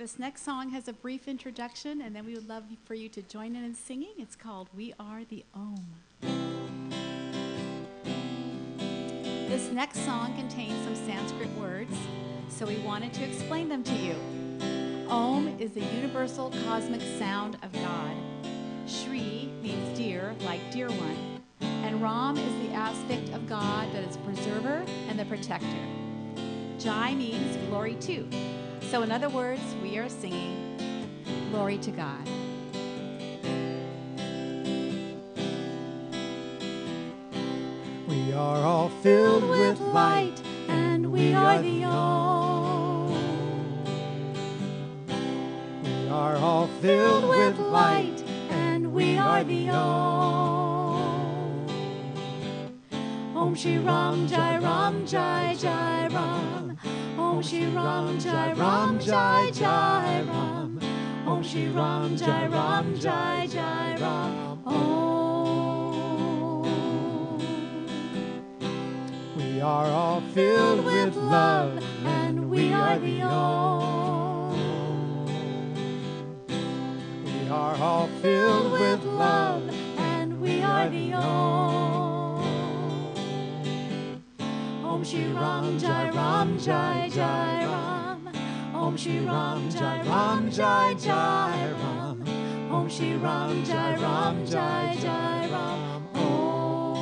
This next song has a brief introduction, and then we would love for you to join in singing. It's called We Are the Om. This next song contains some Sanskrit words, so we wanted to explain them to you. Om is the universal cosmic sound of God. Shri means dear, like dear one. And Ram is the aspect of God that is preserver and the protector. Jai means glory to. So in other words, we are singing glory to God. We are all filled with light, and we are the Om. We are all filled with light, and we are the Om. Om Shri Ram Jai Ram Jai Jai Ram. Om Shri Ram Jai Ram Jai Jai Ram. Om Shri Ram Jai Ram Jai Jai Ram. Om. We are all filled with love, and we are the Om. We are all filled with love, and we are the Om. Om Shri Ram Jai Ram Jai Jai Ram. Om Shri Ram Jai Ram Jai Jai Ram. Om Shri Ram Jai Ram Jai Jai Ram. Om.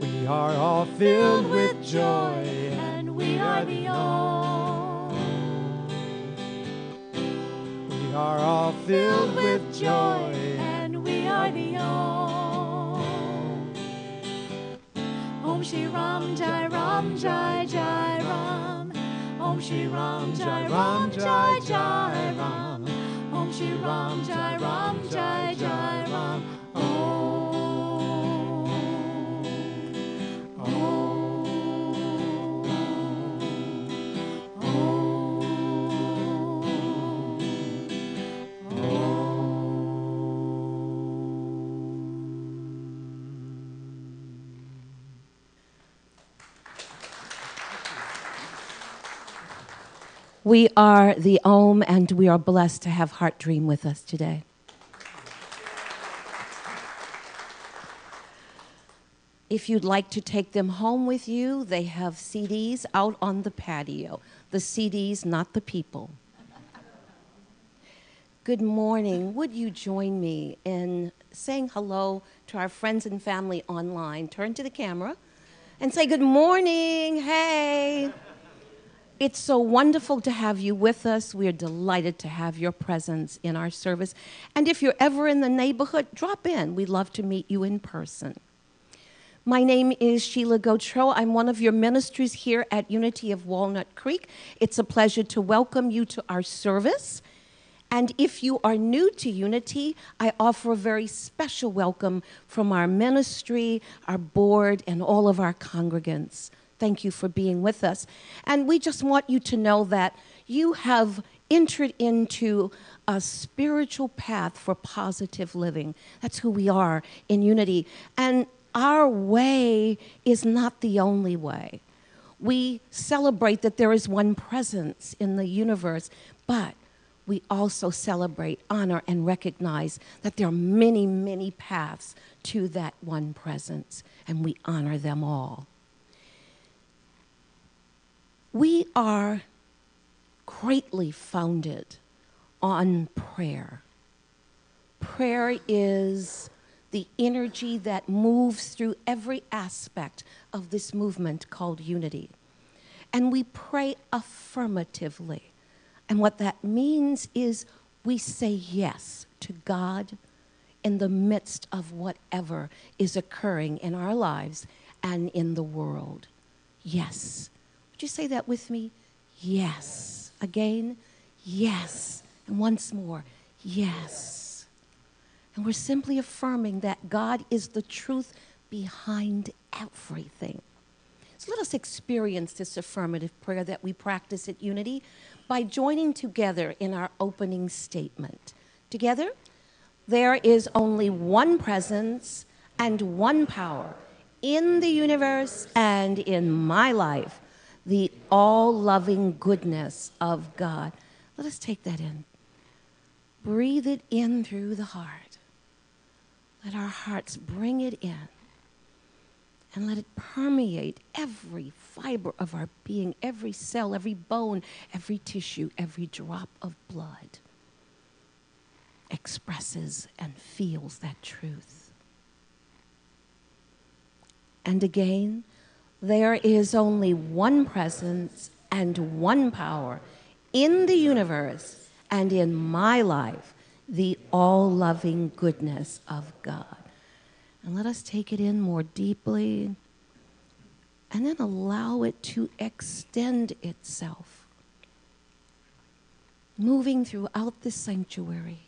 We are all filled with joy, and we are the Om. We are all filled with joy, and we are the Om. Om Shri Ram Jai Ram Jai Jai Ram. Om Shri Ram Jai Ram Jai Jai Ram. Om Shri Ram Jai Ram Jai Jai Ram. Om. Om. We are the Om, and we are blessed to have Heart Dream with us today. If you'd like to take them home with you, they have CDs out on the patio. The CDs, not the people. Good morning. Would you join me in saying hello to our friends and family online? Turn to the camera and say good morning. Hey. It's so wonderful to have you with us. We are delighted to have your presence in our service. And if you're ever in the neighborhood, drop in. We'd love to meet you in person. My name is Sheila Gautreaux. I'm one of your ministers here at Unity of Walnut Creek. It's a pleasure to welcome you to our service. And if you are new to Unity, I offer a very special welcome from our ministry, our board, and all of our congregants. Thank you for being with us. And we just want you to know that you have entered into a spiritual path for positive living. That's who we are in Unity. And our way is not the only way. We celebrate that there is one presence in the universe, but we also celebrate, honor, and recognize that there are many, many paths to that one presence, and we honor them all. We are greatly founded on prayer. Prayer is the energy that moves through every aspect of this movement called Unity. And we pray affirmatively. And what that means is we say yes to God in the midst of whatever is occurring in our lives and in the world. Yes. Would you say that with me? Yes. Again, yes. And once more, yes. And we're simply affirming that God is the truth behind everything. So let us experience this affirmative prayer that we practice at Unity by joining together in our opening statement. Together, there is only one presence and one power in the universe and in my life. the all-loving goodness of God. Let us take that in. Breathe it in through the heart. Let our hearts bring it in. And let it permeate every fiber of our being, every cell, every bone, every tissue, every drop of blood expresses and feels that truth. And again, there is only one presence and one power in the universe and in my life, the all-loving goodness of God. And let us take it in more deeply and then allow it to extend itself, moving throughout the sanctuary,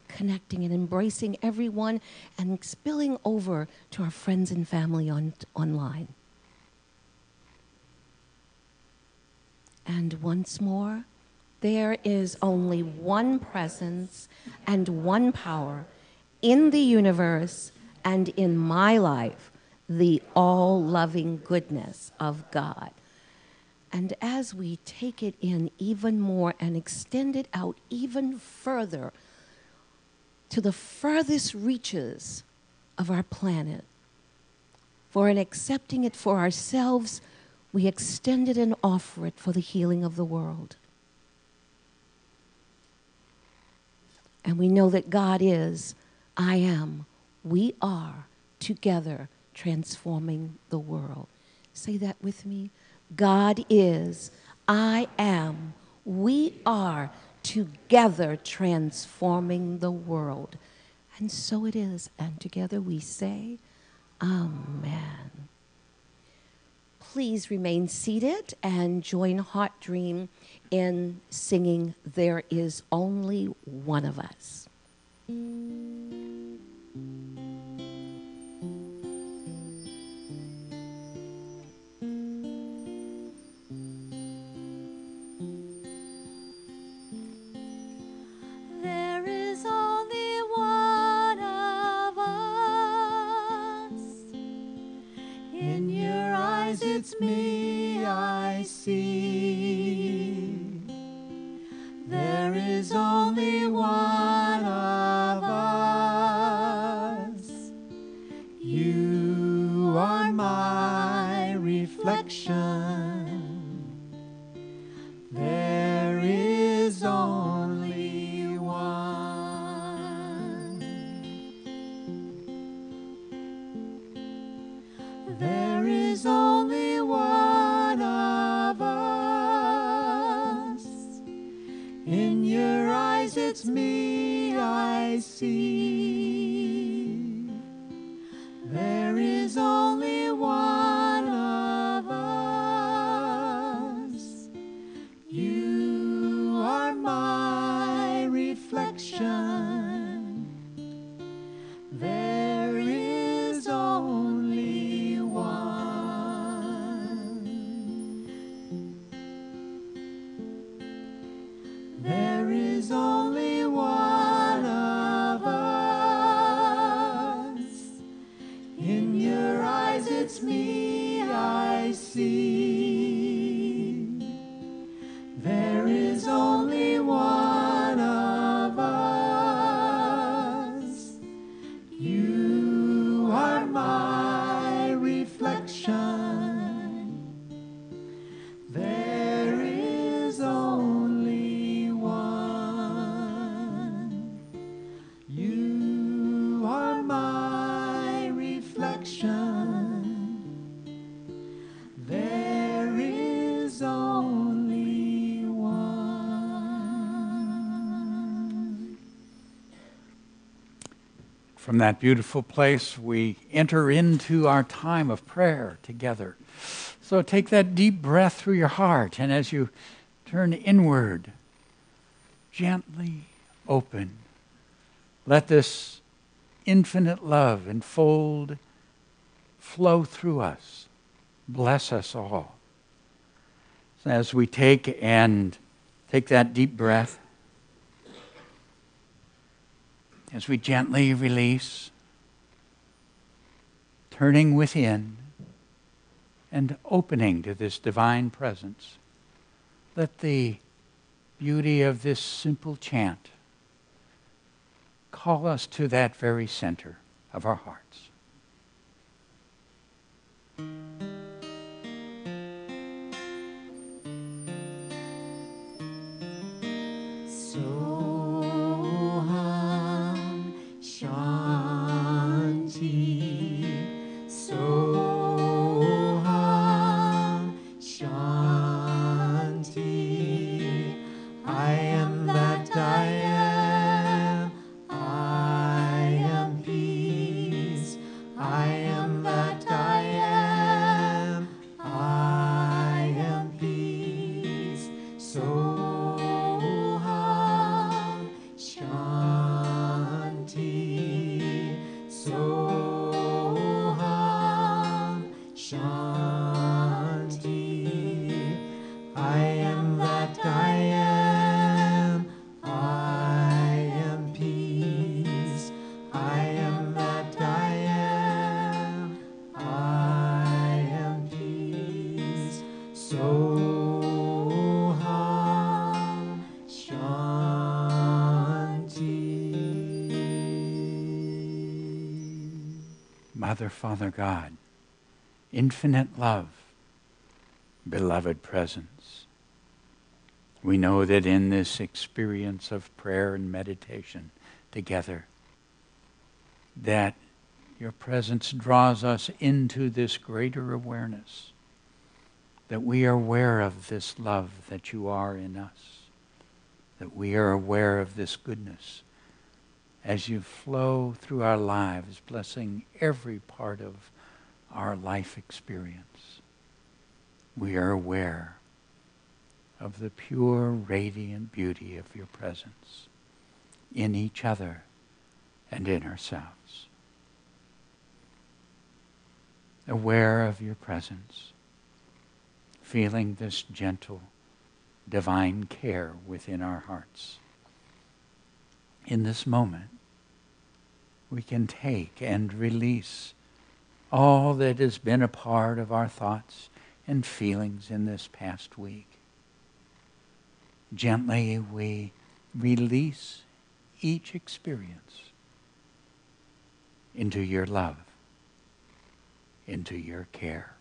connecting and embracing everyone and spilling over to our friends and family online. And once more, there is only one presence and one power in the universe and in my life, the all-loving goodness of God. And as we take it in even more and extend it out even further to the furthest reaches of our planet, for in accepting it for ourselves, we extend it and offer it for the healing of the world. And we know that God is, I am, we are together transforming the world. Say that with me. God is, I am, we are together transforming the world. And so it is. And together we say, Amen. Please remain seated and join Heart Dream in singing There Is Only One of Us. There is only one of us. In your eyes it's me I see. There is only one of us. You are my reflection. There is only one. There is only one of us. In your eyes it's me I see. There is only one of us. You are my reflection. There is only one. There is only one of us. In your eyes it's me I see. There is only one of us. You are my reflection. There is only one. You are my reflection. There is only one. From that beautiful place, we enter into our time of prayer together. So take that deep breath through your heart, and as you turn inward, gently open. Let this infinite love enfold, flow through us, bless us all. So as we take that deep breath, as we gently release, turning within, and opening to this divine presence, let the beauty of this simple chant call us to that very center of our hearts. Soham Shanti, Soham Shanti. I am that I am. I am peace. I am that I am. I am peace. Soham Shanti. Soham Shanti. I am that I am. I am peace. I am that I am. I am peace. Soham Shanti. Mother, Father, God, infinite love, beloved presence, we know that in this experience of prayer and meditation together, that your presence draws us into this greater awareness, that we are aware of this love that you are in us, that we are aware of this goodness as you flow through our lives, blessing every part of our life experience. We are aware of the pure, radiant beauty of your presence in each other and in ourselves. Aware of your presence, feeling this gentle, divine care within our hearts. In this moment, we can take and release all that has been a part of our thoughts and feelings in this past week. Gently we release each experience into your love, into your care,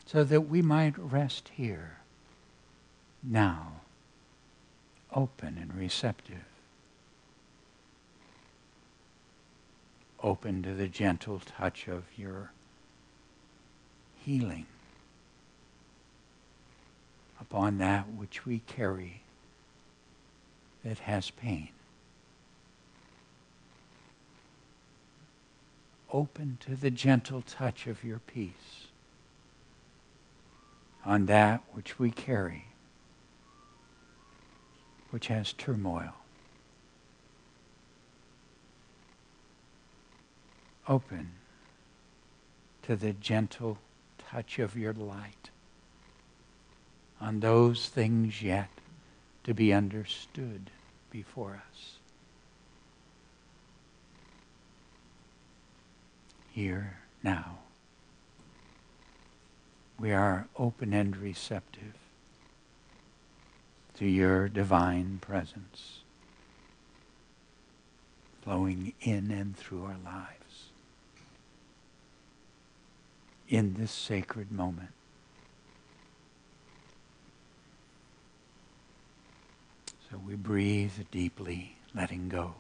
so that we might rest here, now, open and receptive, open to the gentle touch of your healing upon that which we carry that has pain. Open to the gentle touch of your peace on that which we carry, which has turmoil. Open to the gentle touch of your light on those things yet to be understood before us. Here, now, we are open and receptive to your divine presence flowing in and through our lives in this sacred moment. So we breathe deeply, letting go.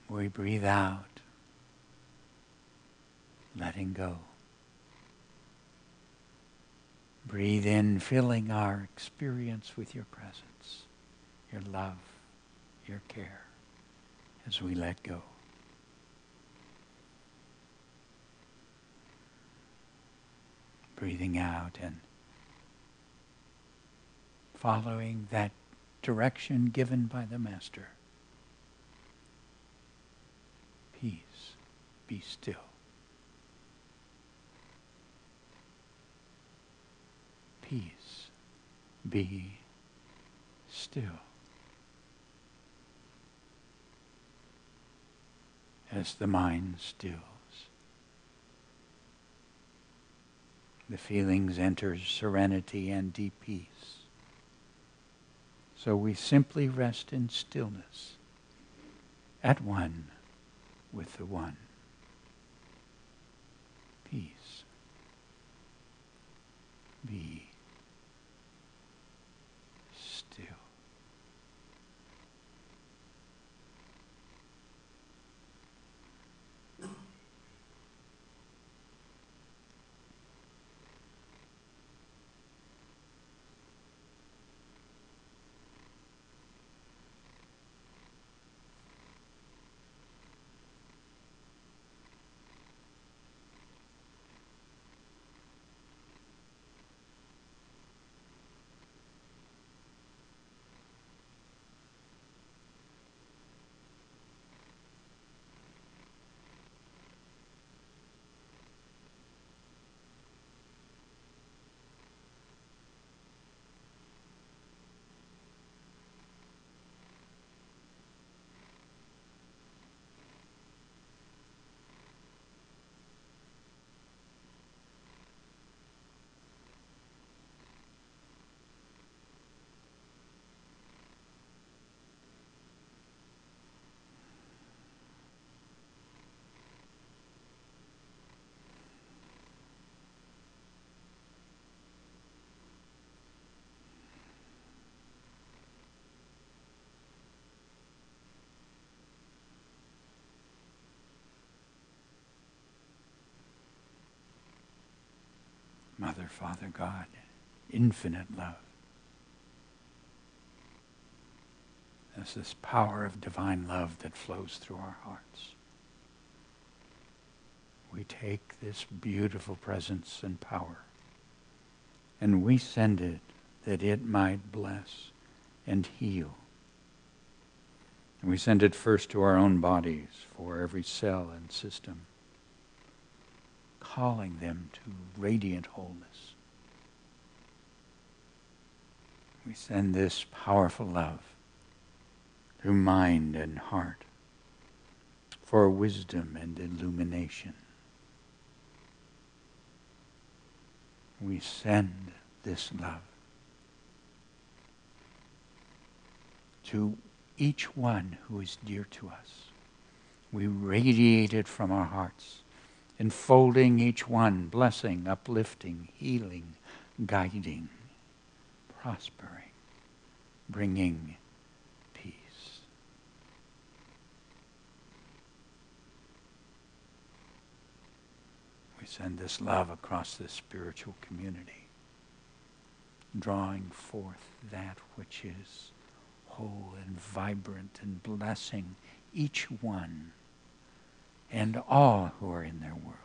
We breathe out, letting go. Breathe in, filling our experience with your presence, your love, your care, as we let go. Breathing out and following that direction given by the Master. Peace, be still. Peace, be still. as the mind stills. The feelings enter serenity and deep peace. So we simply rest in stillness, at one with the one. Peace. Be still. Mother, Father, God, infinite love. There's this power of divine love that flows through our hearts. We take this beautiful presence and power and we send it that it might bless and heal. And we send it first to our own bodies for every cell and system, calling them to radiant wholeness. We send this powerful love through mind and heart for wisdom and illumination. We send this love to each one who is dear to us. We radiate it from our hearts, enfolding each one, blessing, uplifting, healing, guiding, prospering, bringing peace. We send this love across this spiritual community, drawing forth that which is whole and vibrant and blessing each one and all who are in their world.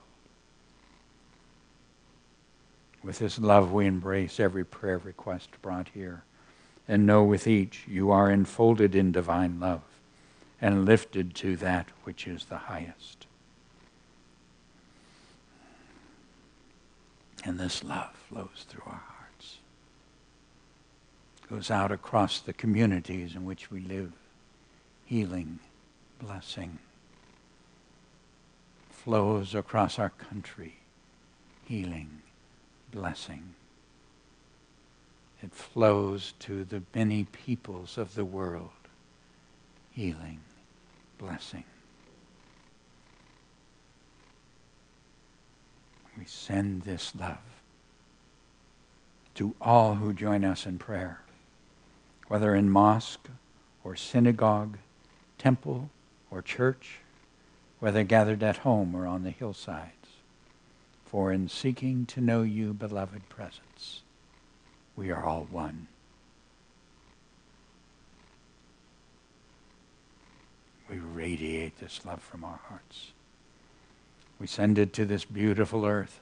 With this love we embrace every prayer request brought here and know with each you are enfolded in divine love and lifted to that which is the highest. And this love flows through our hearts, goes out across the communities in which we live, healing, blessing, flows across our country, healing, blessing. It flows to the many peoples of the world, healing, blessing. We send this love to all who join us in prayer, whether in mosque or synagogue, temple or church, whether gathered at home or on the hillsides. For in seeking to know you, beloved presence, we are all one. We radiate this love from our hearts. We send it to this beautiful earth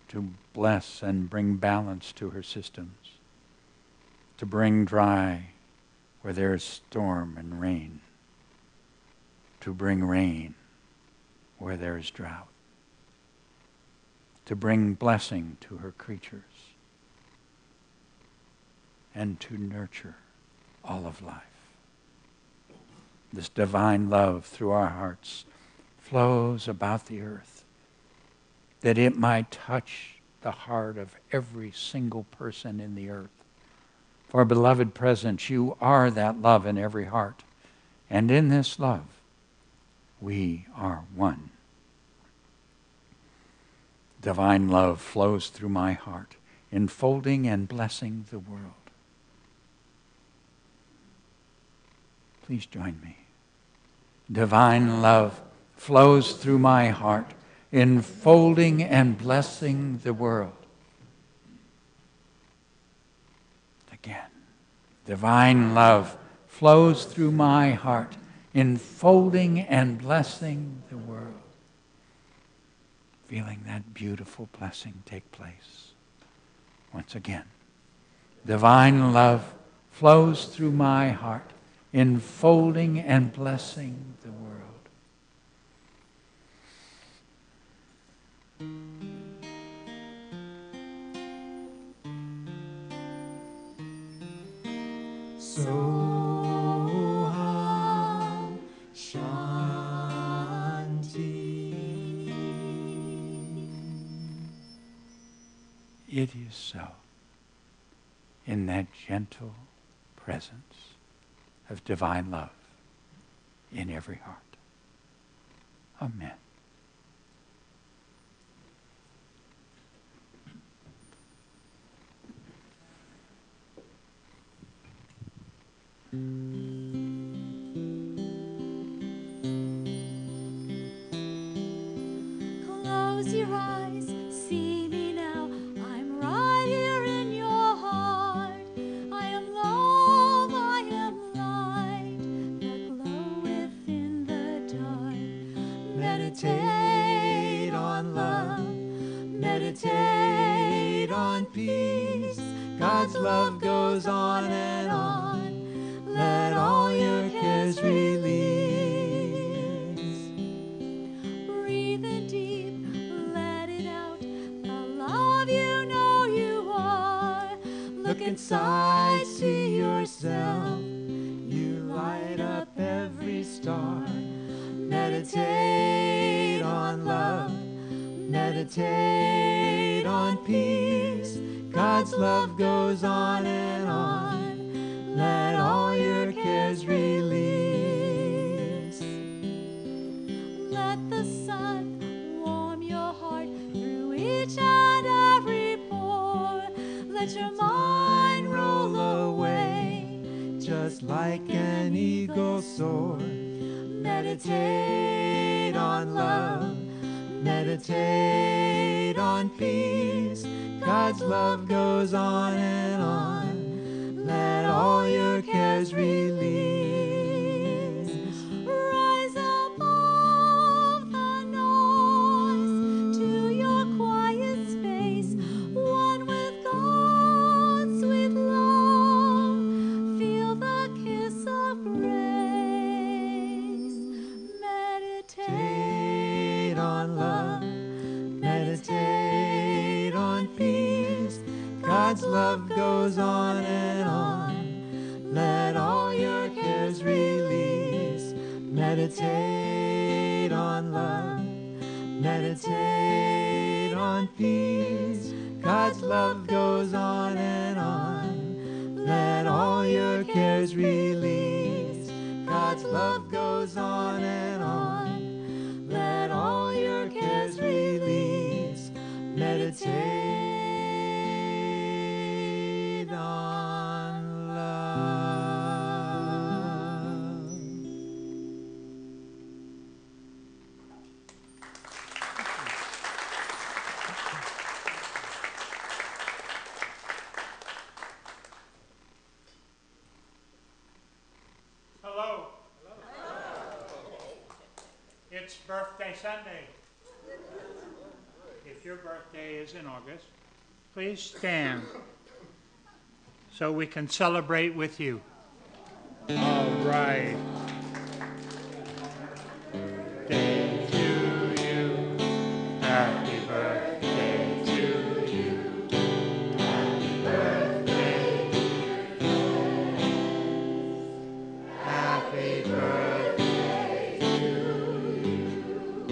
to bless and bring balance to her systems, to bring dry where there is storm and rain, to bring rain where there is drought, to bring blessing to her creatures, and to nurture all of life. This divine love through our hearts flows about the earth, that it might touch the heart of every single person in the earth. For, beloved presence, you are that love in every heart. And in this love, we are one. Divine love flows through my heart, enfolding and blessing the world. Please join me. Divine love flows through my heart, enfolding and blessing the world. Again, divine love flows through my heart, enfolding and blessing the world. Feeling that beautiful blessing take place. Once again, divine love flows through my heart, enfolding and blessing the world. Soham Shanti. It is so, in that gentle presence of divine love in every heart. Amen. Close your eyes, see me now. I'm right here in your heart. I am love, I am light, that glow within the dark. Meditate on love, meditate on peace. God's love goes on and on. Let all your cares release. Breathe in deep, let it out. The love you know you are. Look inside, see yourself. You light up every star. Meditate on love. Meditate on peace. God's love goes on and on. Let all your cares release. Let the sun warm your heart through each and every pore. Let your mind roll away, Just like an eagle soar. Meditate on love. Meditate on peace. God's love goes on and on. Let all your cares release. rise above the noise to your quiet space, one with God's sweet love. Feel the kiss of grace. Meditate on love. Meditate on peace. God's love goes on and on. Let all your cares release. Meditate on love. Meditate on peace. God's love goes on and on. Let all your cares release. God's love goes on and on. Let all your cares release. Meditate on love. Hello. It's birthday Sunday. If your birthday is in August, please stand so we can celebrate with you. All right. Day to you. Happy birthday to you. Happy birthday. Happy birthday to you.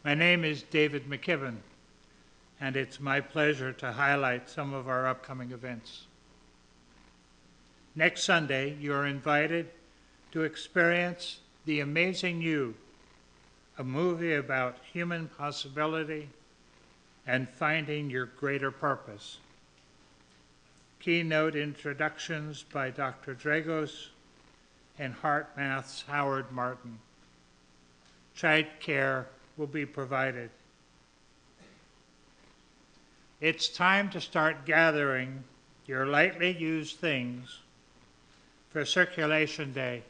My name is David McKibben, and it's my pleasure to highlight some of our upcoming events. Next Sunday, you are invited to experience The Amazing You, a movie about human possibility and finding your greater purpose. Keynote introductions by Dr. Dragos and HeartMath's Howard Martin. Child care will be provided. It's time to start gathering your lightly used things for Circulation Day.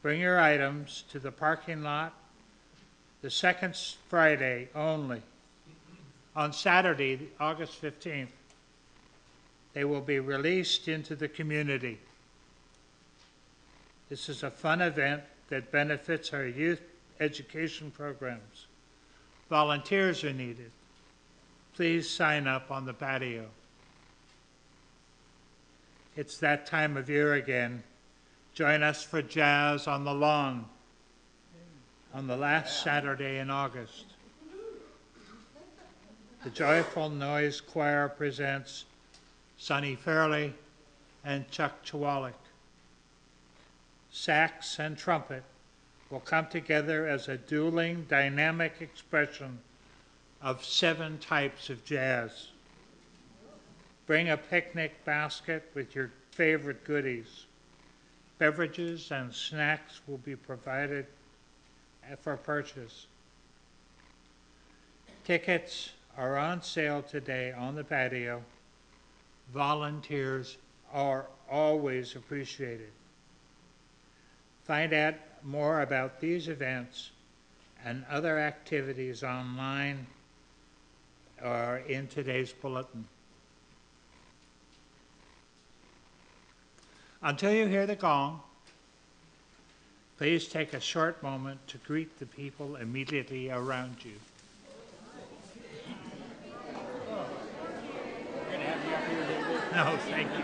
Bring your items to the parking lot the second Friday only. On Saturday, August 15th, they will be released into the community. This is a fun event that benefits our youth education programs. Volunteers are needed. Please sign up on the patio. It's that time of year again. Join us for Jazz on the Lawn on the last Saturday in August. The Joyful Noise Choir presents Sonny Fairley and Chuck Chwalik. Sax and trumpet will come together as a dueling, dynamic expression of 7 types of jazz. Bring a picnic basket with your favorite goodies. Beverages and snacks will be provided for purchase. Tickets are on sale today on the patio. Volunteers are always appreciated. Find out more about these events and other activities online or in today's bulletin. Until you hear the gong, please take a short moment to greet the people immediately around you. We're going to have you up here a little bit. No, thank you.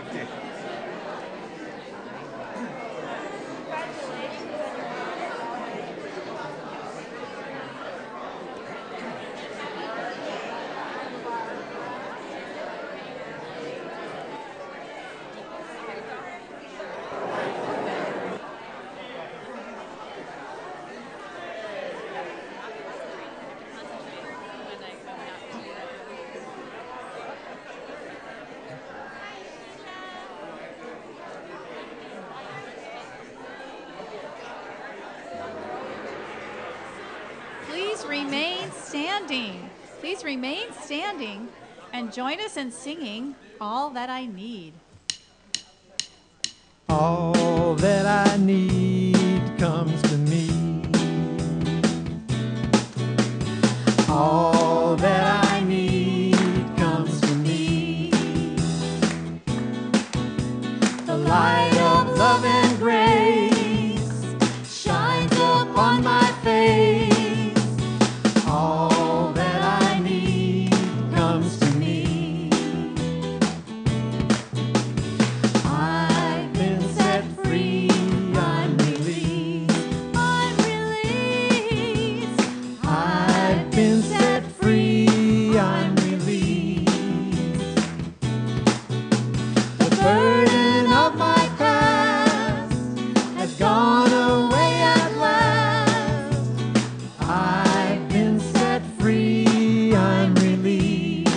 Please remain standing and join us in singing All That I Need. All that I need comes to me. All that I need comes to me. The light of love and grace shines upon my face. All that I need comes to me. I've been set free, I'm released. I'm released. I've been set free, I'm released. The burden of my past has gone away at last. I've been set free, I'm released.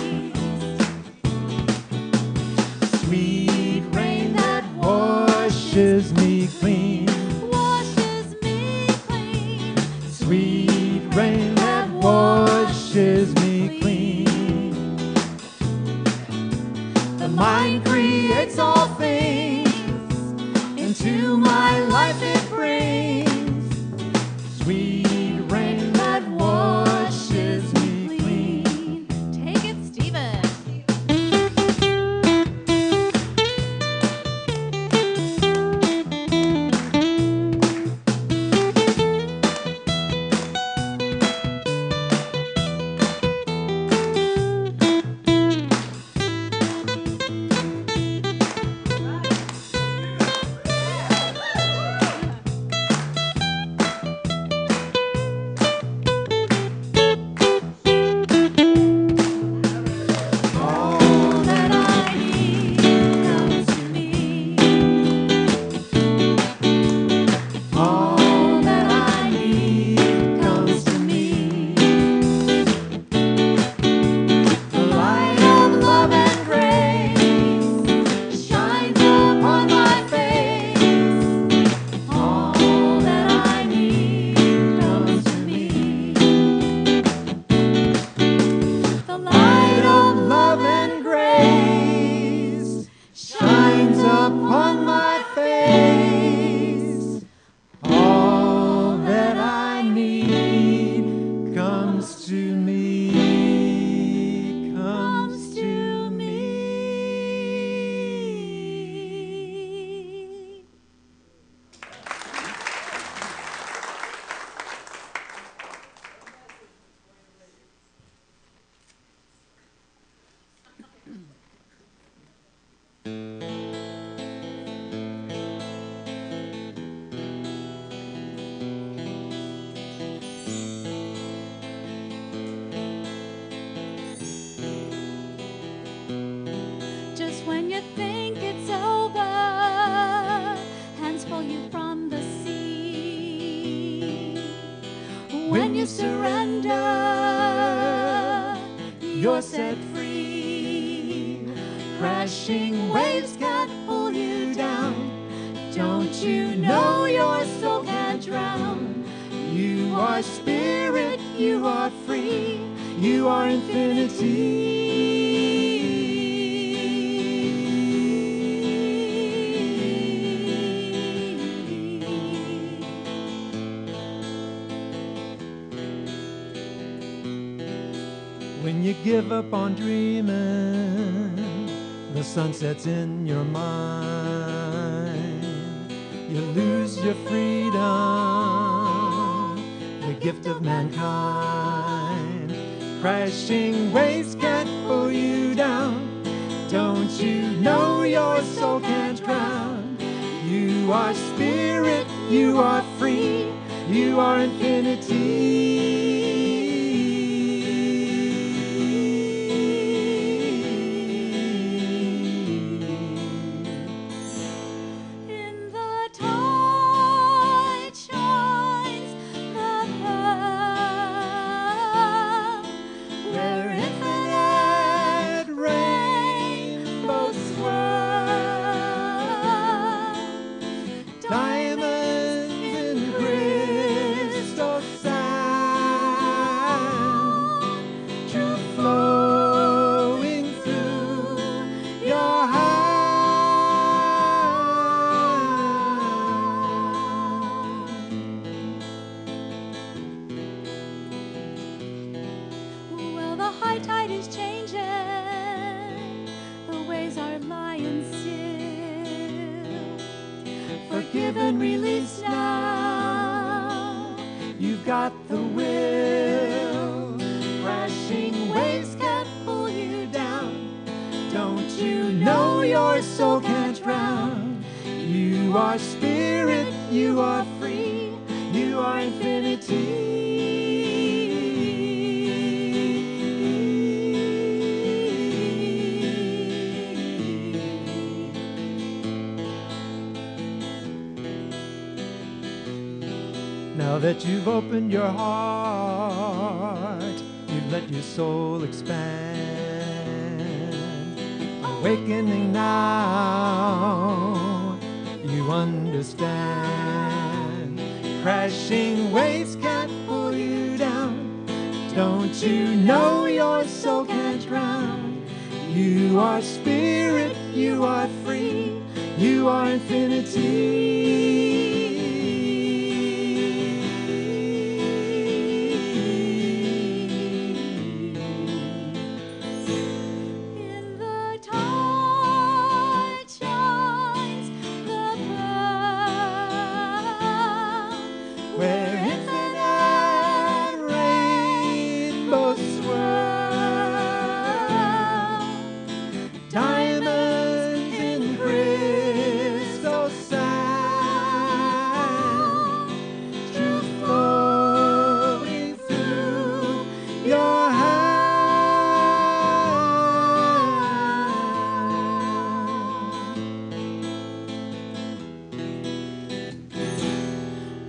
Sweet rain that washes me clean. Washes me clean. Sweet rain that washes me clean. The mind creates all things, into my life it brings. Sweet rain that washes me clean. Take it, Stephen. When you surrender, you're set free. Crashing waves can't pull you down. Don't you know your soul can't drown? You are spirit, you are free, you are infinity. When you give up on dreaming, the sun sets in your mind. You lose your freedom, the gift of mankind. Crashing waves can't pull you down. Don't you know your soul can't drown? You are spirit, you are free, you are infinity. In the tide shines the pearl, where infinite rainbows swirl. Diamonds in crystal sand, truth flowing through your heart. Well, the high tide is changing, the waves are lying still. Forgiven, released now, you've got the will. Crashing waves can't pull you down. Don't you know your soul can't drown? You are spirit, you are free, you are infinity. Now that you've opened your heart, you've let your soul expand. Awakening now, you understand. Crashing waves can't pull you down. Don't you know your soul can't drown? You are spirit, you are free, you are infinity. In the tide shines the pearl, where infinite rainbows swirl. Diamonds in crystal sand, truth flowing through your heart.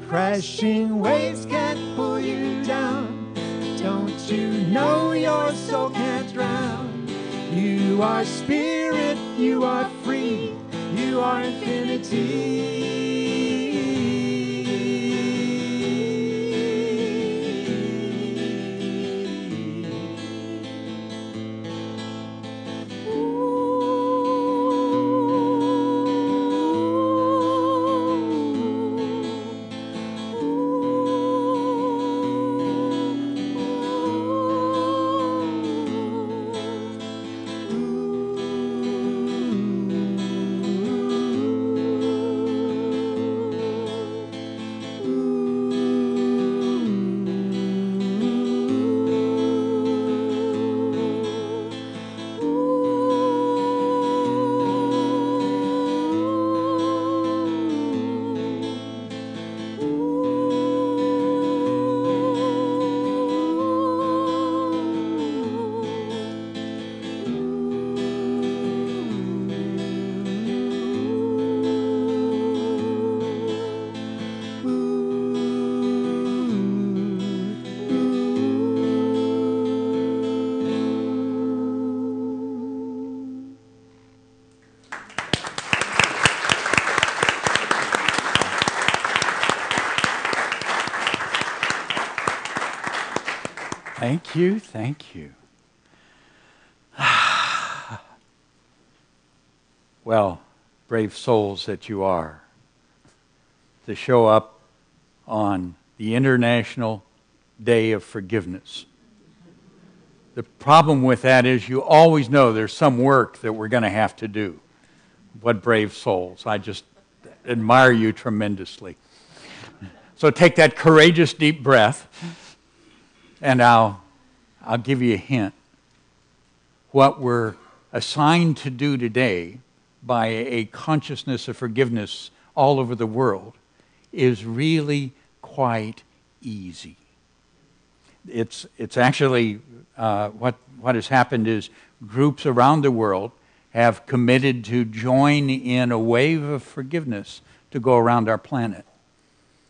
Crashing waves can't pull you down. Don't you know your soul can't drown? You are spirit, you are free, you are infinity. Thank you, thank you. Well, brave souls that you are, to show up on the International Day of Forgiveness. The problem with that is you always know there's some work that we're going to have to do. What brave souls. I just admire you tremendously. So take that courageous deep breath, and I'll give you a hint. What we're assigned to do today by a consciousness of forgiveness all over the world is really quite easy. It's actually what has happened is groups around the world have committed to join in a wave of forgiveness to go around our planet.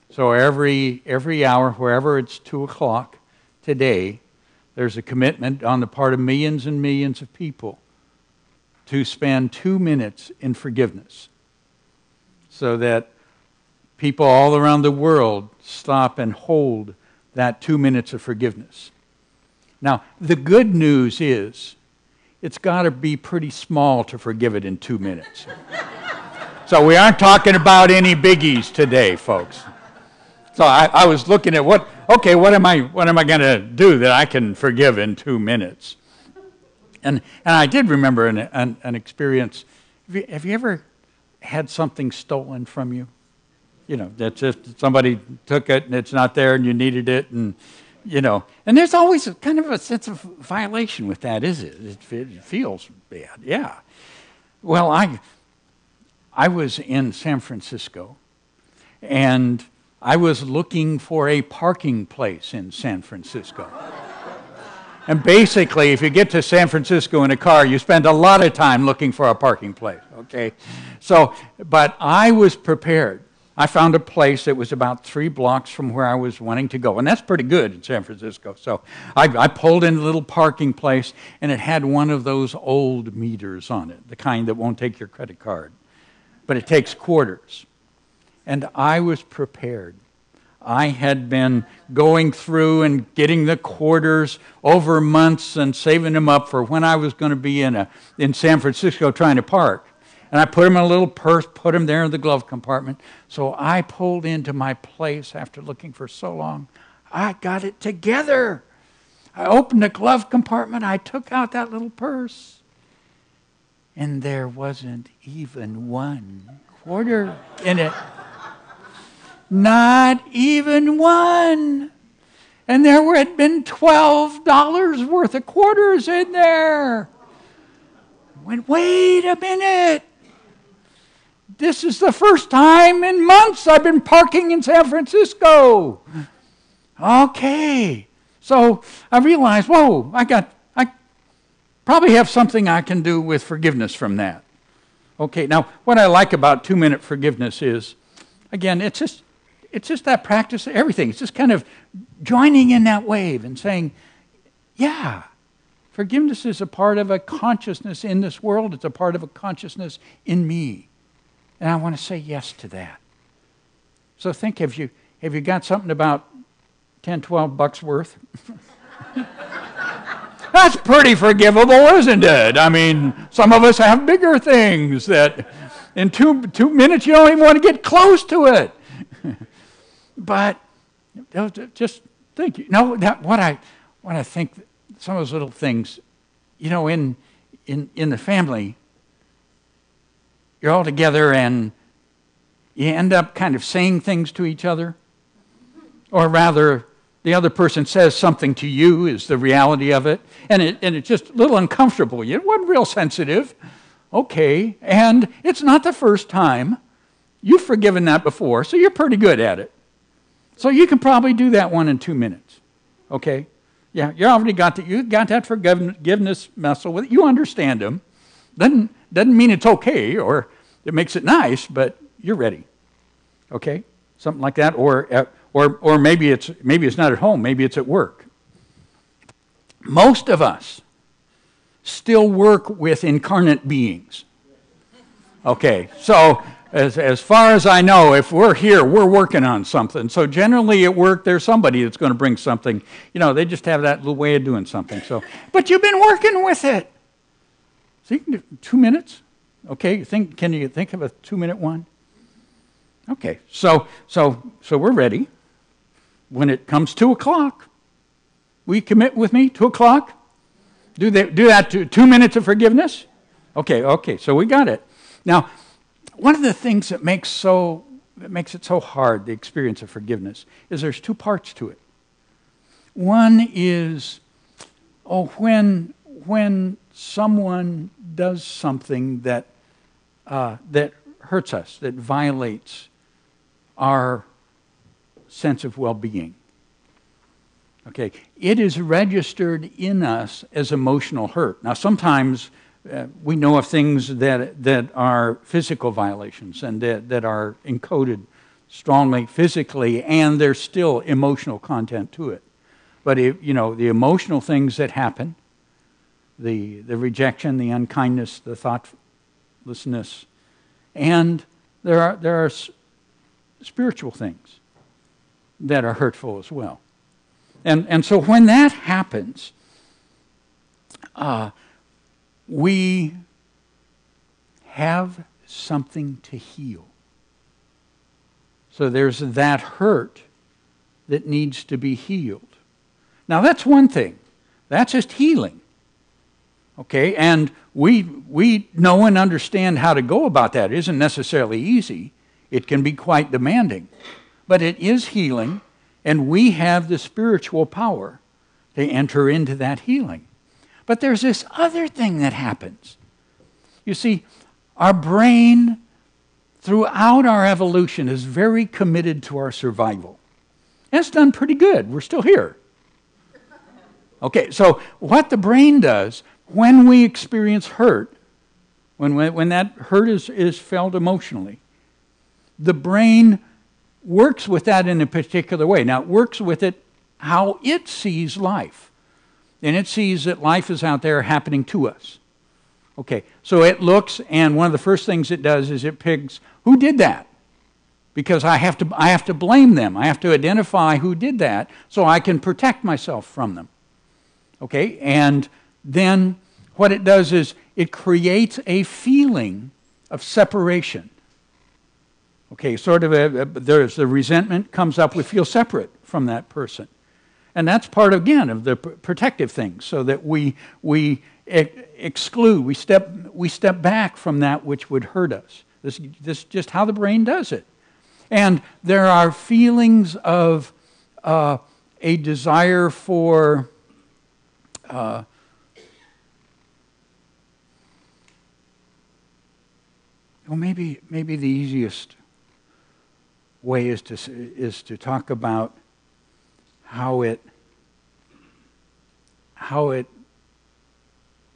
So every hour, wherever it's 2 o'clock today, there's a commitment on the part of millions and millions of people to spend 2 minutes in forgiveness, so that people all around the world stop and hold that 2 minutes of forgiveness. Now, the good news is it's got to be pretty small to forgive it in 2 minutes. So we aren't talking about any biggies today, folks. So I was looking at what am I going to do that I can forgive in 2 minutes? And I did remember an experience. Have you ever had something stolen from you? You know, that's just somebody took it and it's not there and you needed it, and you know. And there's always kind of a sense of violation with that, is it? It feels bad, yeah. Well, I was in San Francisco, and I was looking for a parking place in San Francisco. And basically, if you get to San Francisco in a car, you spend a lot of time looking for a parking place, okay? So, but I was prepared. I found a place that was about 3 blocks from where I was wanting to go, and that's pretty good in San Francisco. So I pulled in a little parking place, and it had one of those old meters on it, the kind that won't take your credit card, but it takes quarters. And I was prepared. I had been going through and getting the quarters over months and saving them up for when I was going to be in San Francisco trying to park. And I put them in a little purse, put them there in the glove compartment. So I pulled into my place after looking for so long. I got it together. I opened the glove compartment. I took out that little purse. And there wasn't even 1 quarter in it. Not even 1. And there had been $12 worth of quarters in there. I went, wait a minute. This is the first time in months I've been parking in San Francisco. Okay. So I realized, whoa, I probably have something I can do with forgiveness from that. Okay, now what I like about 2-minute forgiveness is, again, it's just that practice of everything. It's just kind of joining in that wave and saying, yeah, forgiveness is a part of a consciousness in this world. It's a part of a consciousness in me. And I want to say yes to that. So think, have you got something about $10, $12 worth? That's pretty forgivable, isn't it? I mean, some of us have bigger things that in two minutes you don't even want to get close to it. But just think, what I think, some of those little things, in the family, you're all together and you end up kind of saying things to each other, or rather, the other person says something to you is the reality of it, and it's just a little uncomfortable. It wasn't real sensitive. Okay, and it's not the first time. You've forgiven that before, so you're pretty good at it. So you can probably do that one in 2 minutes. Okay? Yeah, you already got that. You got that forgiveness muscle with it. You understand them. Doesn't mean it's okay or it makes it nice, but you're ready. Okay? Something like that, or maybe it's not at home, maybe it's at work. Most of us still work with incarnate beings. Okay, so as far as I know, if we're here, we're working on something. So generally at work, there's somebody that's going to bring something. You know, they just have that little way of doing something. So, but you've been working with it. So you can do 2 minutes? Okay, can you think of a 2-minute one? Okay, so we're ready. When it comes 2 o'clock, will you commit with me? 2 o'clock? Do that 2 minutes of forgiveness? Okay, so we got it. Now, one of the things that makes it so hard, the experience of forgiveness, is there's 2 parts to it. One is, when someone does something that hurts us, that violates our sense of well-being. Okay, it is registered in us as emotional hurt. Now, sometimes we know of things that are physical violations and that are encoded strongly physically, and there's still emotional content to it. But the emotional things that happen, the rejection, the unkindness, the thoughtlessness, and there are spiritual things that are hurtful as well. And so when that happens, we have something to heal. So there's that hurt that needs to be healed. Now that's one thing. That's just healing. Okay, and we know and understand how to go about that. It isn't necessarily easy. It can be quite demanding. But it is healing, and we have the spiritual power to enter into that healing. But there's this other thing that happens. You see, our brain, throughout our evolution, is very committed to our survival. And it's done pretty good. We're still here. Okay, so what the brain does, when we experience hurt, when that hurt is felt emotionally, the brain works with that in a particular way. Now, it works with it how it sees life. And it sees that life is out there happening to us. Okay, so it looks, and one of the first things it does is it picks, who did that? Because I have to blame them. I have to identify who did that so I can protect myself from them. Okay, and then what it does is it creates a feeling of separation. Okay, there's the resentment comes up, we feel separate from that person. And that's part, again, of the protective thing, so that we exclude, we step back from that which would hurt us. This is just how the brain does it. And there are feelings of a desire for maybe the easiest way is to talk about how it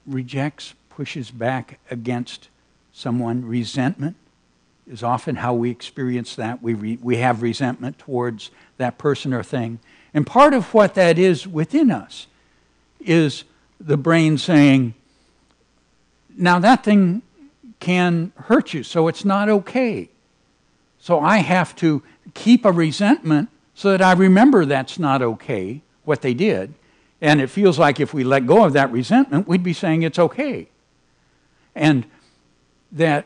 rejects, pushes back against someone. Resentment is often how we experience that. We have resentment towards that person or thing. And part of what that is within us is the brain saying, now that thing can hurt you, so it's not okay. So I have to keep a resentment so that I remember that's not okay, what they did. And it feels like if we let go of that resentment, we'd be saying it's okay. And that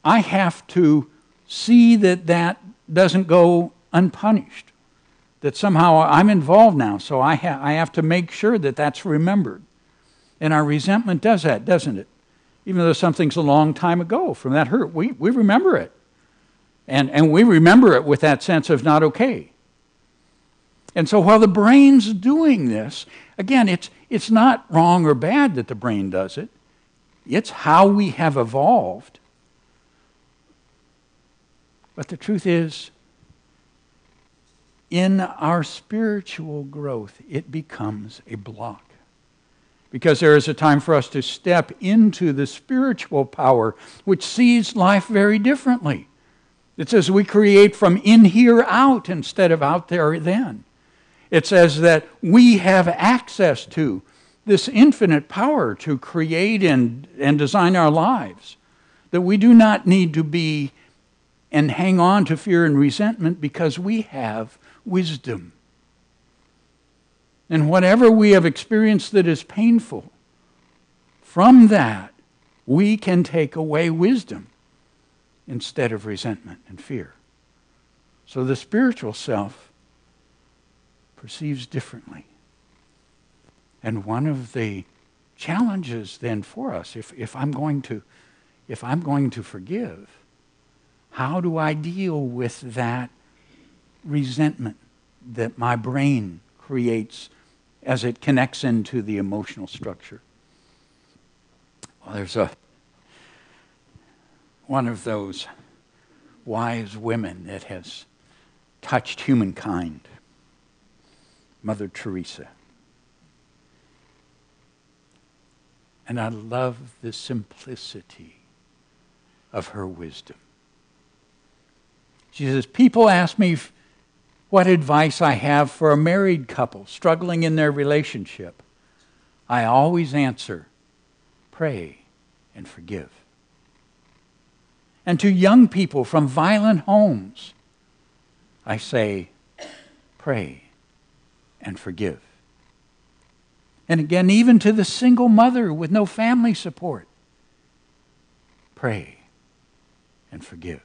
I have to see that doesn't go unpunished. That somehow I'm involved now, so I have to make sure that that's remembered. And our resentment does that, doesn't it? Even though something's a long time ago from that hurt, we remember it. And we remember it with that sense of not okay. And so while the brain's doing this, again, it's not wrong or bad that the brain does it. It's how we have evolved. But the truth is, in our spiritual growth, it becomes a block. Because there is a time for us to step into the spiritual power, which sees life very differently. It says we create from in here out instead of out there then. It says that we have access to this infinite power to create and design our lives, that we do not need to be and hang on to fear and resentment because we have wisdom. And whatever we have experienced that is painful, from that we can take away wisdom instead of resentment and fear. So the spiritual self perceives differently. And one of the challenges then for us, if I'm going to forgive, how do I deal with that resentment that my brain creates as it connects into the emotional structure? Well, there's one of those wise women that has touched humankind, Mother Teresa. And I love the simplicity of her wisdom. She says, people ask me what advice I have for a married couple struggling in their relationship. I always answer, pray and forgive. And to young people from violent homes, I say, pray and forgive. And again, even to the single mother with no family support, pray and forgive.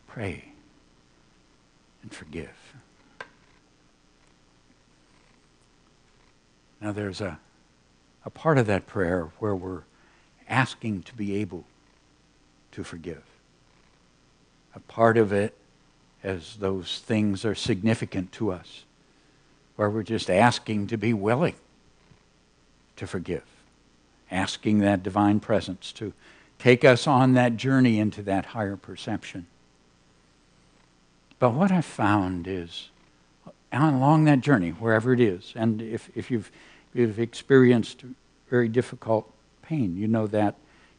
Pray and forgive. Now there's a part of that prayer where we're asking to be able to forgive. A part of it, as those things are significant to us, where we're just asking to be willing to forgive. Asking that divine presence to take us on that journey into that higher perception. But what I've found is, along that journey, wherever it is, and if you've experienced very difficult pain, you know that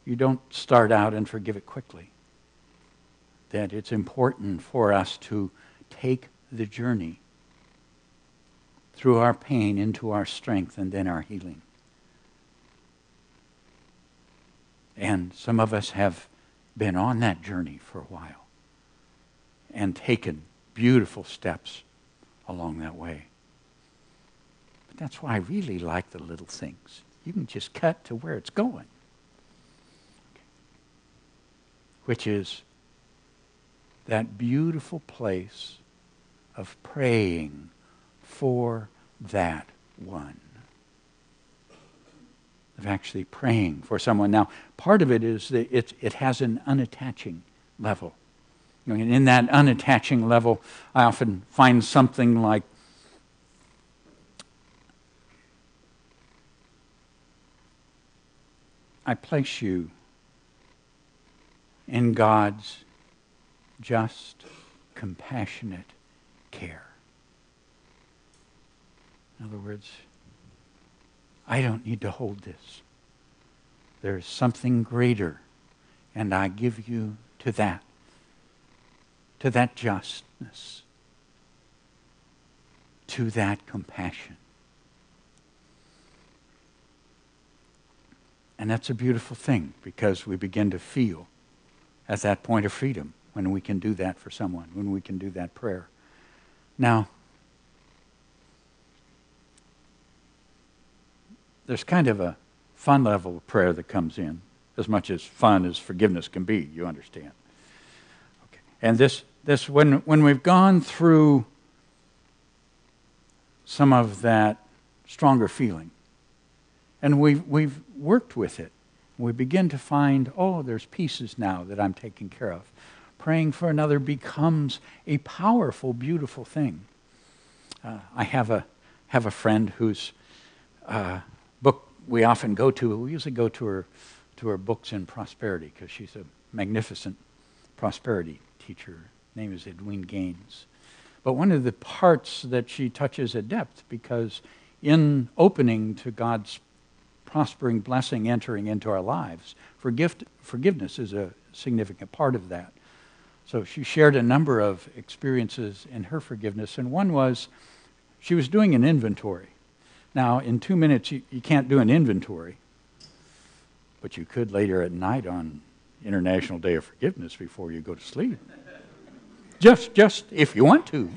you don't start out and forgive it quickly. That it's important for us to take the journey through our pain into our strength and then our healing. And some of us have been on that journey for a while and taken beautiful steps along that way. But that's why I really like the little things. You can just cut to where it's going. Which is that beautiful place of praying for that one. Of actually praying for someone. Now, part of it is that it has an unattaching level. And in that unattaching level, I often find something like, I place you in God's just, compassionate care. In other words, I don't need to hold this. There's something greater, and I give you to that justness, to that compassion. And that's a beautiful thing, because we begin to feel at that point of freedom when we can do that for someone, when we can do that prayer. Now, there's kind of a fun level of prayer that comes in, as much as fun as forgiveness can be, you understand. Okay. And this when we've gone through some of that stronger feeling, and we've worked with it, we begin to find, there's pieces now that I'm taking care of. Praying for another becomes a powerful, beautiful thing. I have a friend whose book we often go to. We usually go to her books in prosperity, because she's a magnificent prosperity teacher. Her name is Edwene Gaines. But one of the parts that she touches at depth, because in opening to God's prospering blessing entering into our lives, forgiveness is a significant part of that. So she shared a number of experiences in her forgiveness, and one was she was doing an inventory. Now, in 2 minutes, you can't do an inventory, but you could later at night on International Day of Forgiveness before you go to sleep. Just if you want to.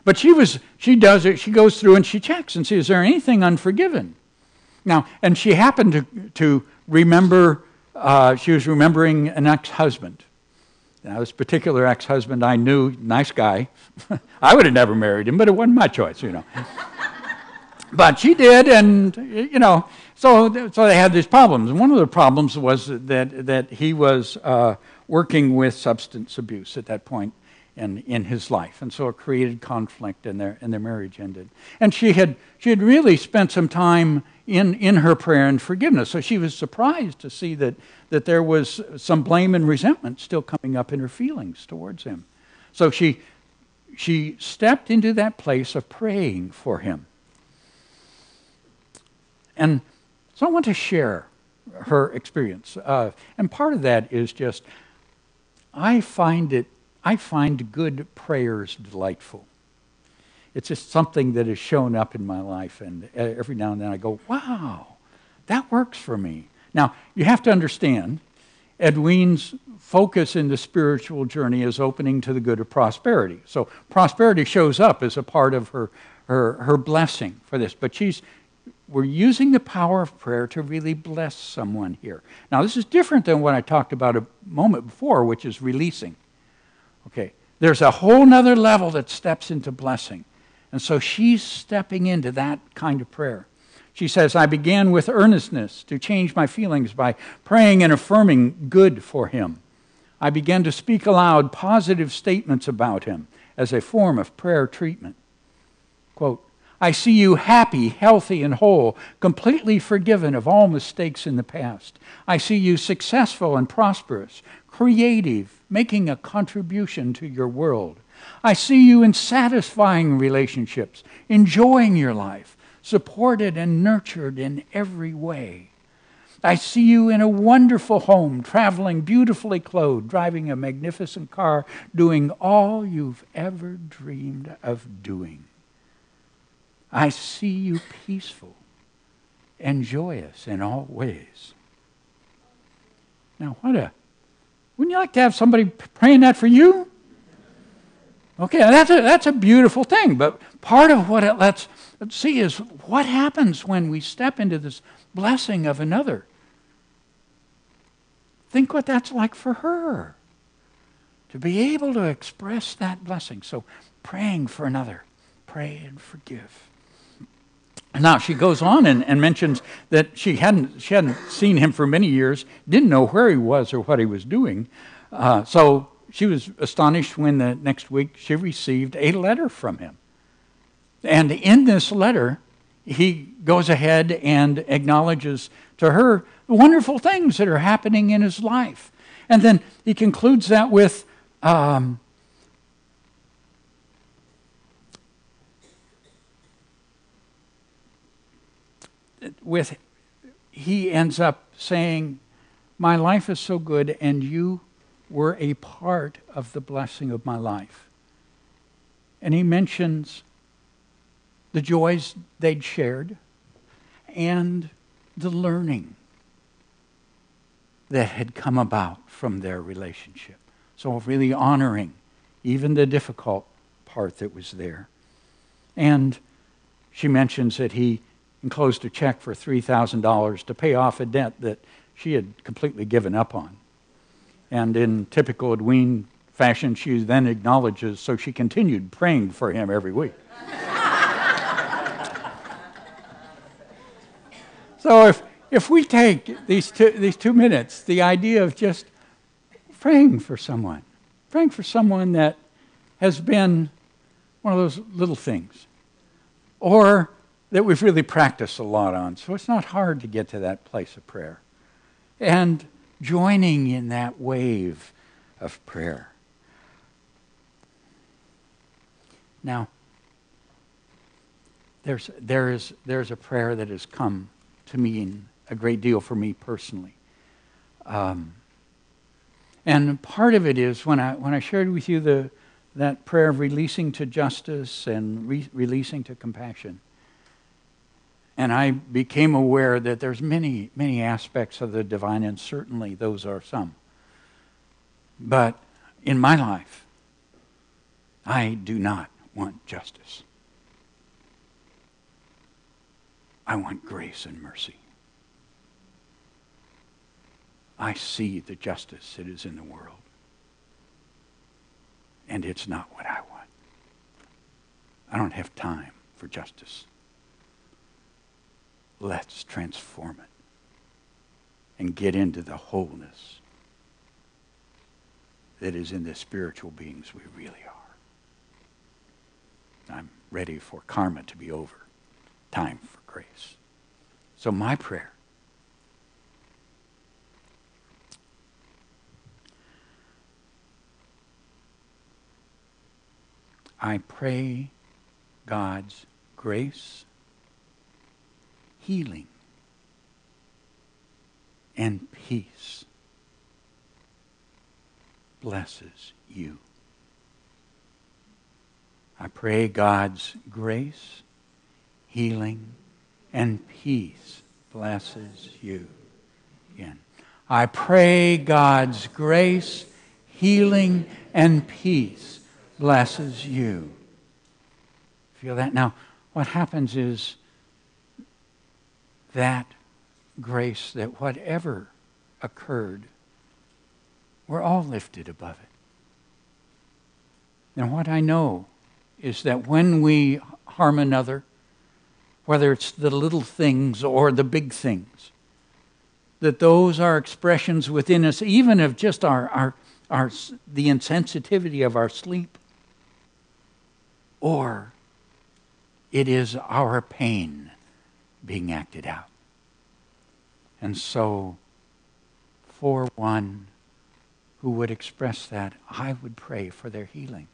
But she does it, she goes through and she checks and sees, is there anything unforgiven? Now, and she happened to remember, she was remembering an ex-husband. Now, this particular ex-husband I knew, nice guy. I would have never married him, but it wasn't my choice, But she did, and, so they had these problems. And one of the problems was that he was working with substance abuse at that point in his life. And so it created conflict, and their marriage ended. And she had really spent some time in her prayer and forgiveness. So she was surprised to see that there was some blame and resentment still coming up in her feelings towards him. So she stepped into that place of praying for him. And so I want to share her experience. And part of that is just, I find good prayers delightful. It's just something that has shown up in my life, and every now and then I go, wow, that works for me. Now, you have to understand, Edwene's focus in the spiritual journey is opening to the good of prosperity. So prosperity shows up as a part of her blessing for this. But we're using the power of prayer to really bless someone here. Now, this is different than what I talked about a moment before, which is releasing. Okay, there's a whole nother level that steps into blessing. And so she's stepping into that kind of prayer. She says, I began with earnestness to change my feelings by praying and affirming good for him. I began to speak aloud positive statements about him as a form of prayer treatment. Quote, I see you happy, healthy, and whole, completely forgiven of all mistakes in the past. I see you successful and prosperous, creative, making a contribution to your world. I see you in satisfying relationships, enjoying your life, supported and nurtured in every way. I see you in a wonderful home, traveling beautifully clothed, driving a magnificent car, doing all you've ever dreamed of doing. I see you peaceful and joyous in all ways. Now, wouldn't you like to have somebody praying that for you? Okay, that's a beautiful thing, but part of what let's see is what happens when we step into this blessing of another. Think what that's like for her, to be able to express that blessing. So praying for another, pray and forgive. Now, she goes on and mentions that she hadn't seen him for many years, didn't know where he was or what he was doing. So she was astonished when the next week she received a letter from him. And in this letter, he goes ahead and acknowledges to her the wonderful things that are happening in his life. And then he concludes that with he ends up saying, my life is so good, and you were a part of the blessing of my life. And he mentions the joys they'd shared and the learning that had come about from their relationship. So really honoring even the difficult part that was there. And she mentions that he enclosed a check for $3,000 to pay off a debt that she had completely given up on. And in typical Edwene fashion, she then acknowledges, so she continued praying for him every week. So if we take these 2 minutes, the idea of just praying for someone that has been one of those little things, or that we've really practiced a lot on, so it's not hard to get to that place of prayer. And joining in that wave of prayer. Now, there's a prayer that has come to mean a great deal for me personally. And part of it is when I shared with you that prayer of releasing to justice and releasing to compassion. And I became aware that there's many, many aspects of the divine, and certainly those are some. But in my life, I do not want justice. I want grace and mercy. I see the justice that is in the world, and it's not what I want. I don't have time for justice. Let's transform it and get into the wholeness that is in the spiritual beings we really are. I'm ready for karma to be over. Time for grace. So my prayer, I pray God's grace, healing, and peace blesses you. I pray God's grace, healing, and peace blesses you. Again, I pray God's grace, healing, and peace blesses you. Feel that? Now, what happens is that grace, that whatever occurred, we're all lifted above it. And what I know is that when we harm another, whether it's the little things or the big things, that those are expressions within us, even of just the insensitivity of our sleep, or it is our pain being acted out. And so, for one who would express that, I would pray for their healing.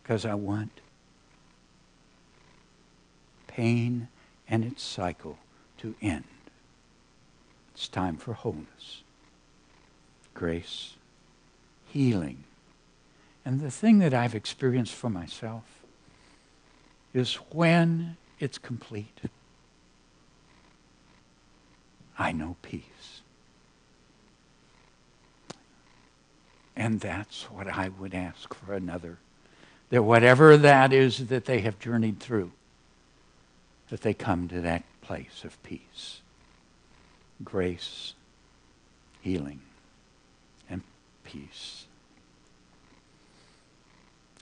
Because I want pain and its cycle to end. It's time for wholeness, grace, healing. And the thing that I've experienced for myself is when it's complete, I know peace. And that's what I would ask for another. That whatever that is that they have journeyed through, that they come to that place of peace, grace, healing, and peace.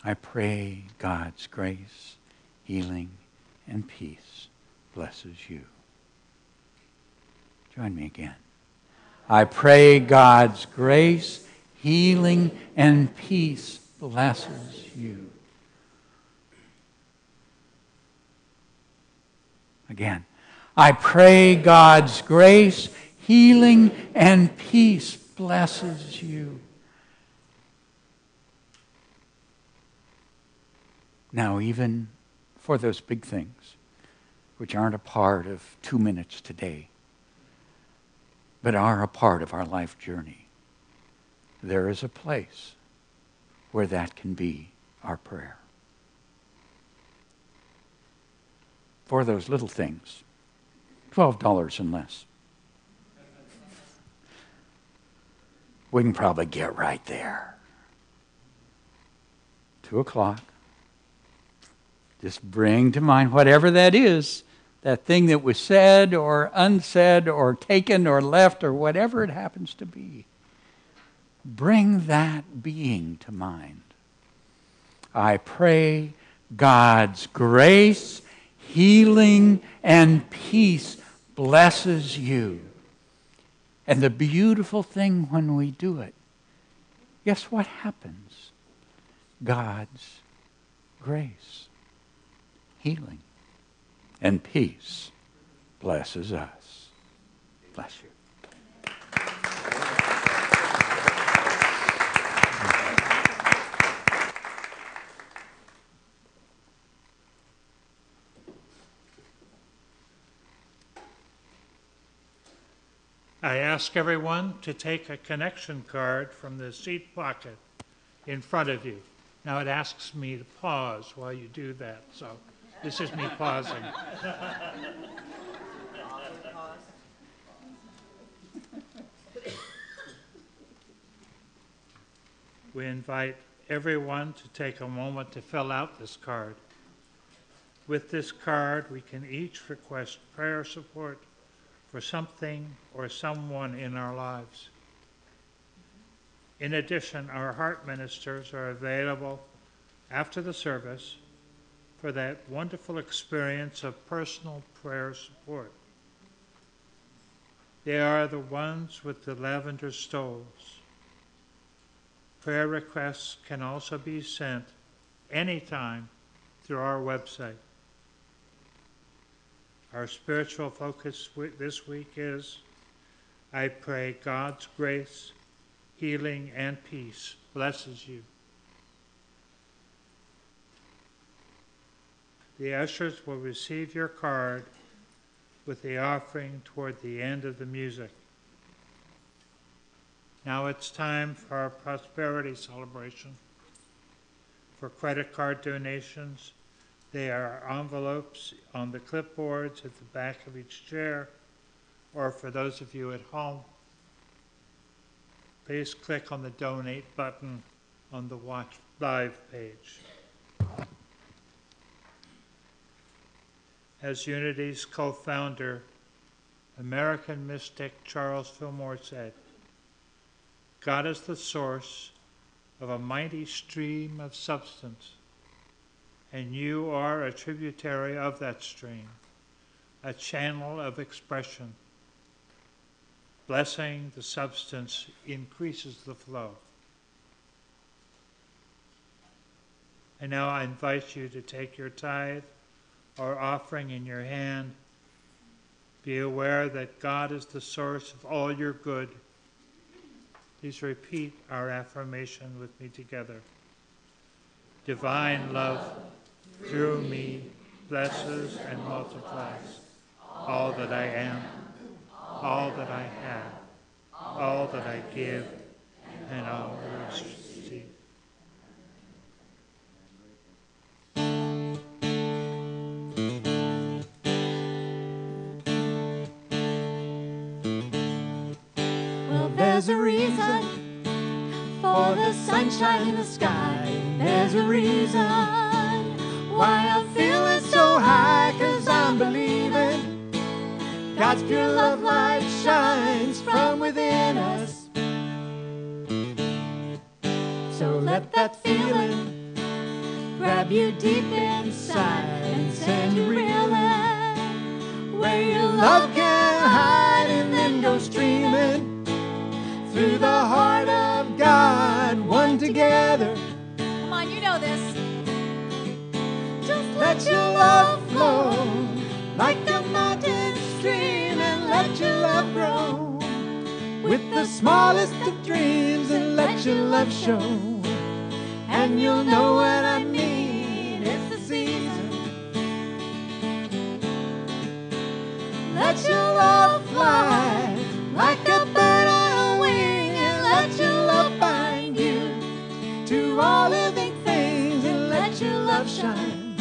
I pray God's grace, healing, and peace blesses you. Join me again. I pray God's grace, healing, and peace blesses you. Again. I pray God's grace, healing, and peace blesses you. Now, even for those big things, which aren't a part of 2 minutes today, but are a part of our life journey, there is a place where that can be our prayer. For those little things, $12 and less. We can probably get right there. 2:00. Just bring to mind whatever that is, that thing that was said or unsaid or taken or left or whatever it happens to be. Bring that being to mind. I pray God's grace, healing, and peace blesses you. And the beautiful thing when we do it, guess what happens? God's grace, healing, and peace blesses us. Bless you. I ask everyone to take a connection card from the seat pocket in front of you. Now it asks me to pause while you do that, so This is me pausing. We invite everyone to take a moment to fill out this card. With this card, we can each request prayer support for something or someone in our lives. In addition, our heart ministers are available after the service for that wonderful experience of personal prayer support. They are the ones with the lavender stoles. Prayer requests can also be sent anytime through our website. Our spiritual focus this week is, I pray God's grace, healing, and peace blesses you. The ushers will receive your card with the offering toward the end of the music. Now it's time for our prosperity celebration. For credit card donations, there are envelopes on the clipboards at the back of each chair, or for those of you at home, please click on the donate button on the Watch Live page. As Unity's co-founder, American mystic Charles Fillmore said, God is the source of a mighty stream of substance, and you are a tributary of that stream, a channel of expression. Blessing the substance increases the flow. And now I invite you to take your tithe or offering in your hand. Be aware that God is the source of all your good. Please repeat our affirmation with me together. Divine love through me blesses and multiplies all that I am, all that I have, all that I give, and all that I receive. Well, there's a reason for the sunshine in the sky. There's a reason why I'm feeling so high, 'cause I'm believing God's pure love light shines from within us. So let that feeling grab you deep inside and send you reeling, where your love can hide and then go streaming through the heart of God, one together. Come on, you know this. Just let your love flow like a mountain stream, and let your love grow with the smallest of dreams, and let your love show. And you'll know what I mean, it's the season. Let your love fly like a bird on a wing, and let your love bind you to all living things, and let your love shine.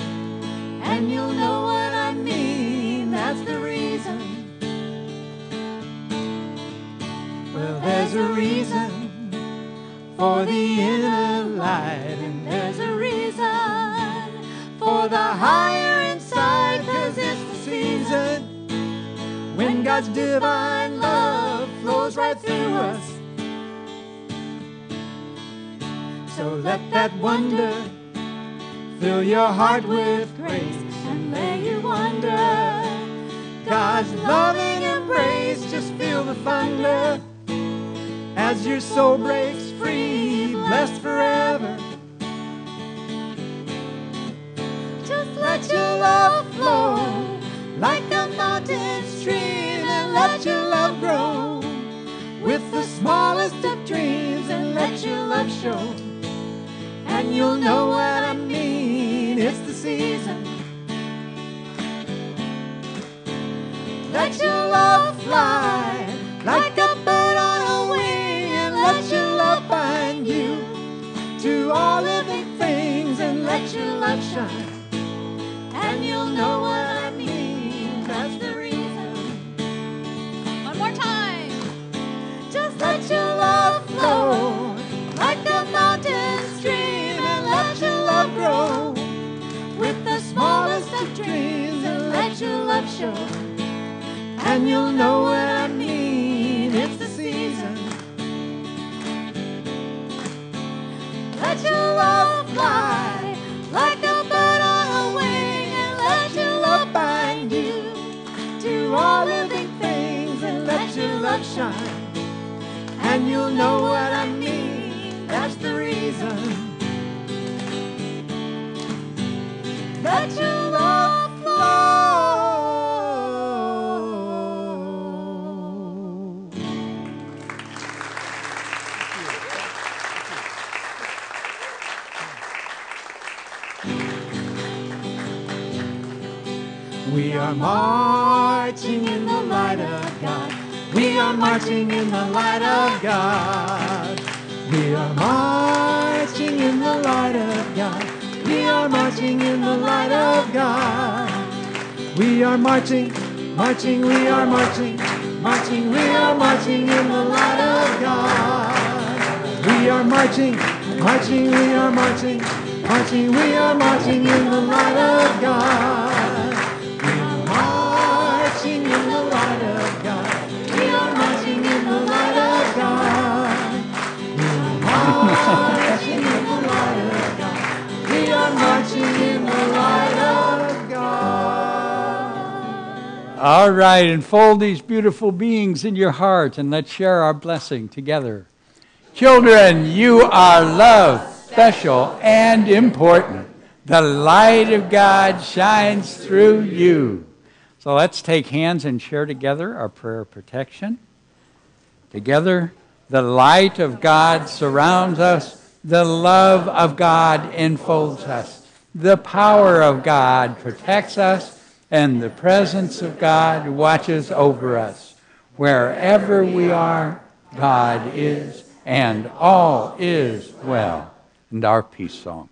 And you'll know what I mean, that's the reason. Well, there's a reason for the inner light, and there's a reason for the higher inside, 'cause it's the season when God's divine love flows right through us. So let that wonder fill your heart with grace, and may you wonder God's loving embrace. Just feel the thunder as your soul breaks free, blessed forever. Just let your love flow like a mountain stream, and let your love grow with the smallest of dreams, and let your love show. And you'll know what I mean, it's the season. Let your love fly like a bird on a wing, and let your love bind you to all living things, and let your love shine. And you'll know what I mean. That's the reason. One more time. Just let your love flow like a mountain stream, and let your love grow with the smallest of dreams, and let your love show. And you'll know what I mean. It's the season. Let your love fly like a bird on a wing, and let your love bind you to all living things, and let your love shine. And you'll know what I mean. That's the reason. Let your love flow. We are marching in the light of God. We are marching in the light of God. We are marching in the light of God. We are marching in the light of God. We are marching, marching, we are marching, marching, we are marching in the light of God. We are marching, marching, we are marching, marching, we are marching in the light of God. We are marching in the light of God. We are marching in the light of God. We are marching in the light of God. We are marching in the light of God. All right, enfold these beautiful beings in your heart and let's share our blessing together. Children, you are loved, special, and important. The light of God shines through you. So let's take hands and share together our prayer of protection. Together, the light of God surrounds us. The love of God enfolds us. The power of God protects us. And the presence of God watches over us. Wherever we are, God is, and all is well. And our peace song.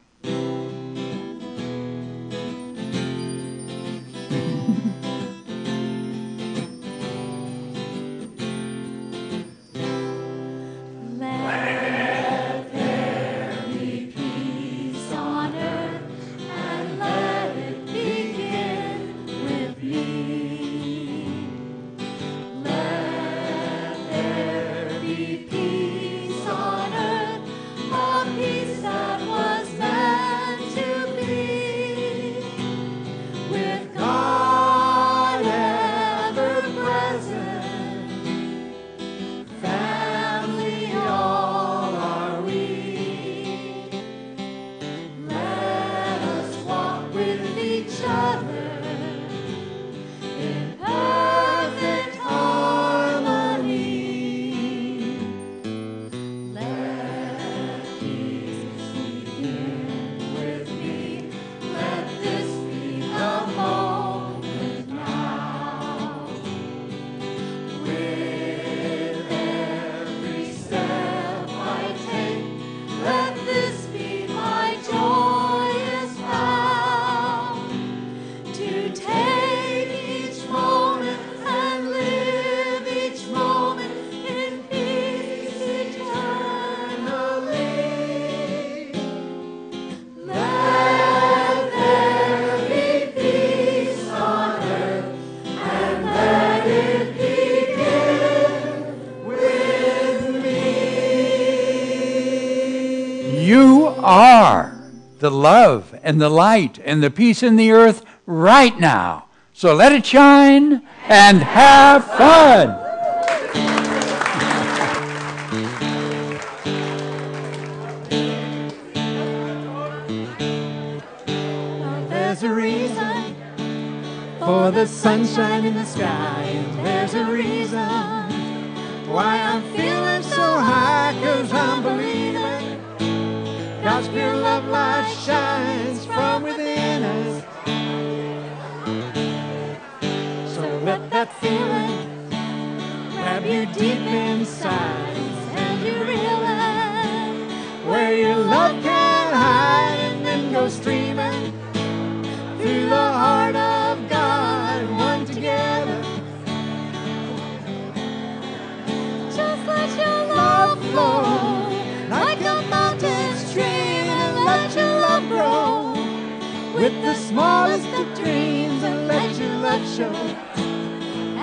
The love and the light and the peace in the earth right now. So let it shine and have fun. There's a reason for the sunshine in the sky, and there's a reason why I'm feeling so high, 'cause I'm believing God's pure love light shines from within us. So let that feeling grab you deep inside, and you realize where your love can hide, and then go streaming through the heart of the smallest of dreams and let your love show.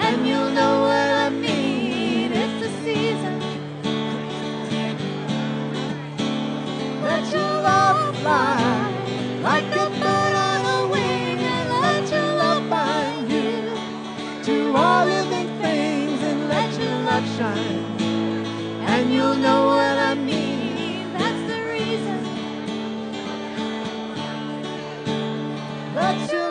And you'll know what I mean. It's the season. Let your love fly like a bird on a wing, and let your love bind you to all living things, and let your love shine. And you'll know what I mean. That's the reason. Let your